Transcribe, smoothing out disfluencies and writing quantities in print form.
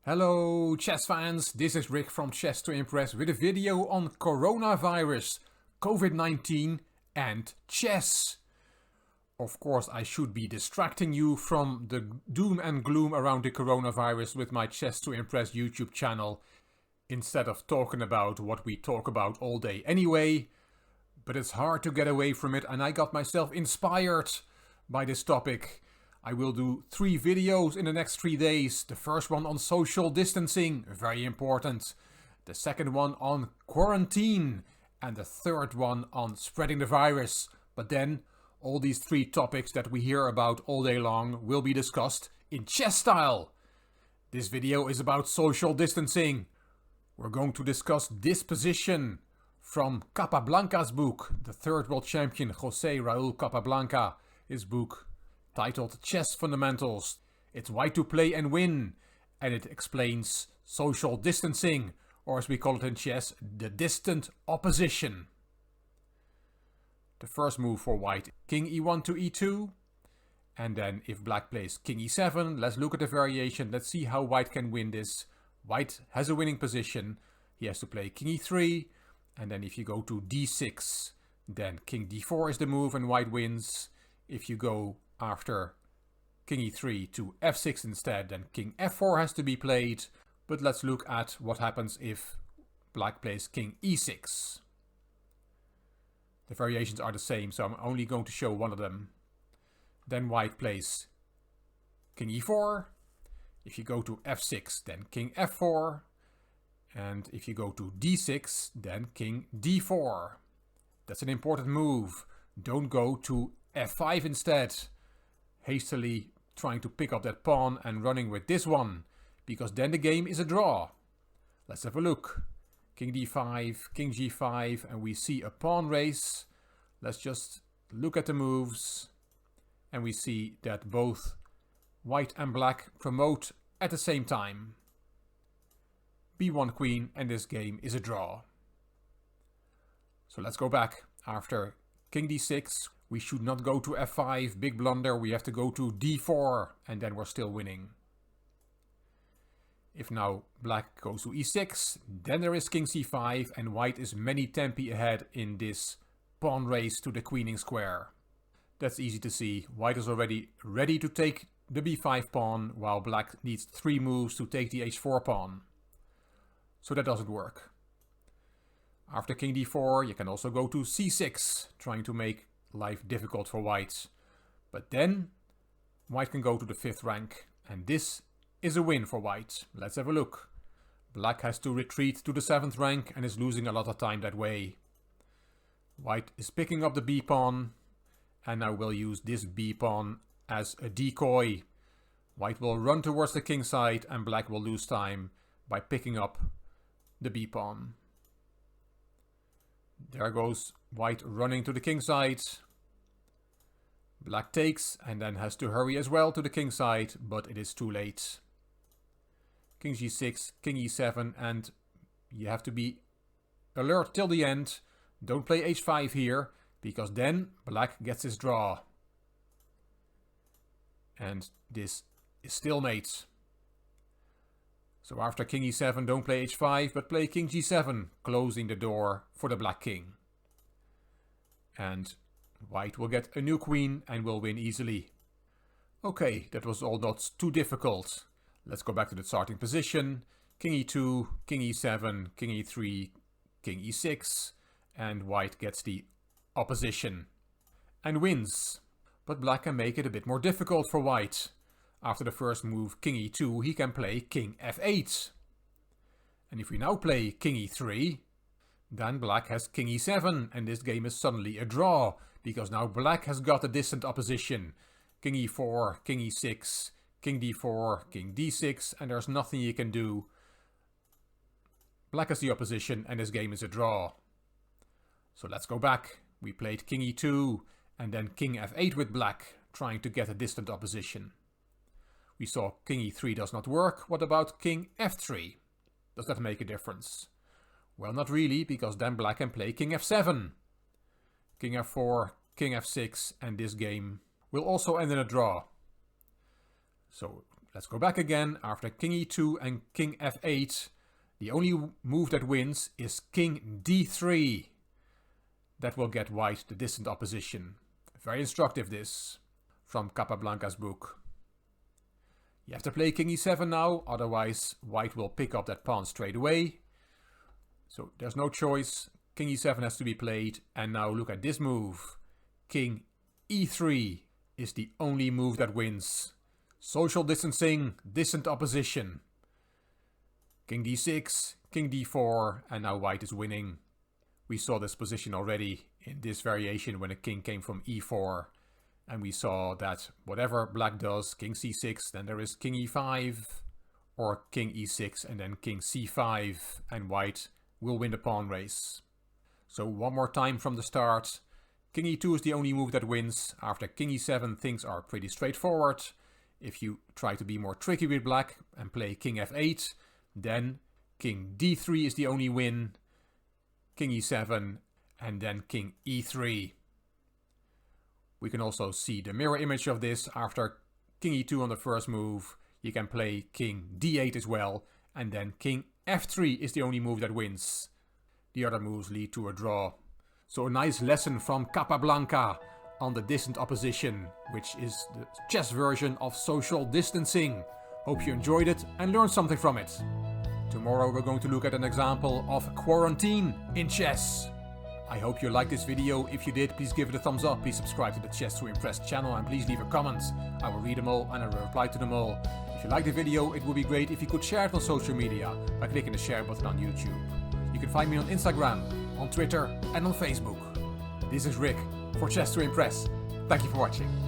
Hello chess fans, this is Rick from Chess to Impress with a video on coronavirus, COVID-19 and chess. Of course I should be distracting you from the doom and gloom around the coronavirus with my Chess to Impress YouTube channel instead of talking about what we talk about all day anyway. But it's hard to get away from it and I got myself inspired by this topic. I will do 3 videos in the next 3 days. The first one on social distancing, very important. The second one on quarantine. And the third one on spreading the virus. But then, all these 3 topics that we hear about all day long will be discussed in chess style. This video is about social distancing. We're going to discuss this position from Capablanca's book. The third world champion, José Raúl Capablanca, his book titled Chess Fundamentals. It's white to play and win, and it explains social distancing, or as we call it in chess, the distant opposition. The first move for white, king e1 to e2, and then if black plays king e7, let's look at the variation, let's see how white can win this. White has a winning position, he has to play king e3, and then if you go to d6, then king d4 is the move and white wins. If you go after king e3 to f6 instead, then king f4 has to be played. But let's look at what happens if black plays king e6. The variations are the same, so I'm only going to show one of them. Then white plays king e4. If you go to f6, then king f4. And if you go to d6, then king d4. That's an important move. Don't go to f5 instead, hastily trying to pick up that pawn and running with this one, because then the game is a draw. Let's have a look. King d5, king g5, and we see a pawn race. Let's just look at the moves, and we see that both white and black promote at the same time. b1 queen, and this game is a draw. So let's go back. After king d6, we should not go to f5, big blunder, we have to go to d4, and then we're still winning. If now black goes to e6, then there is king c5, and white is many tempi ahead in this pawn race to the queening square. That's easy to see. White is already ready to take the b5 pawn, while black needs 3 moves to take the h4 pawn. So that doesn't work. After king d4, you can also go to c6, trying to make life difficult for white. But then white can go to the 5th rank, and this is a win for white. Let's have a look. Black has to retreat to the 7th rank and is losing a lot of time that way. White is picking up the b pawn, and now will use this b pawn as a decoy. White will run towards the king side, and black will lose time by picking up the b pawn. There goes white running to the king side. Black takes and then has to hurry as well to the king side, but it is too late. King g6, king e7, and you have to be alert till the end. Don't play h5 here, because then black gets his draw. And this is stalemate. So after king e7, don't play h5, but play king g7, closing the door for the black king. And white will get a new queen and will win easily. Okay, that was all not too difficult. Let's go back to the starting position. King e2, king e7, king e3, king e6, and white gets the opposition and wins. But black can make it a bit more difficult for white. After the first move, king e2, he can play king f8. And if we now play king e3, then black has king e7, and this game is suddenly a draw, because now black has got a distant opposition. King e4, king e6, king d4, king d6, and there's nothing you can do. Black has the opposition, and this game is a draw. So let's go back. We played king e2, and then king f8 with black, trying to get a distant opposition. We saw king e3 does not work. What about king f3? Does that make a difference? Well, not really, because then black can play king f7. King f4, king f6, and this game will also end in a draw. So Let's go back again. After king e2 and king f8, the only move that wins is king d3. That will get white the distant opposition. Very instructive, this, from Capablanca's book. You have to play king e7 now, otherwise white will pick up that pawn straight away. So there's no choice. King e7 has to be played. And now look at this move. King e3 is the only move that wins. Social distancing, distant opposition. King d6, king d4, and now white is winning. We saw this position already in this variation when a king came from e4. And we saw that whatever black does, king c6, then there is king e5, or king e6 and then king c5, and white will win the pawn race. So one more time from the start. King e2 is the only move that wins. After king e7, things are pretty straightforward. If you try to be more tricky with black and play king f8, then king d3 is the only win. King e7 and then king e3. We can also see the mirror image of this. After king e2 on the first move, you can play king d8 as well, and then king f3 is the only move that wins. The other moves lead to a draw. So a nice lesson from Capablanca on the distant opposition, which is the chess version of social distancing. Hope you enjoyed it and learned something from it. Tomorrow we're going to look at an example of quarantine in chess. I hope you liked this video. If you did, please give it a thumbs up. Please subscribe to the Chess to Impress channel and please leave a comment. I will read them all and I will reply to them all. If you liked the video, it would be great if you could share it on social media by clicking the share button on YouTube. You can find me on Instagram, on Twitter and on Facebook. This is Rick for Chess to Impress. Thank you for watching.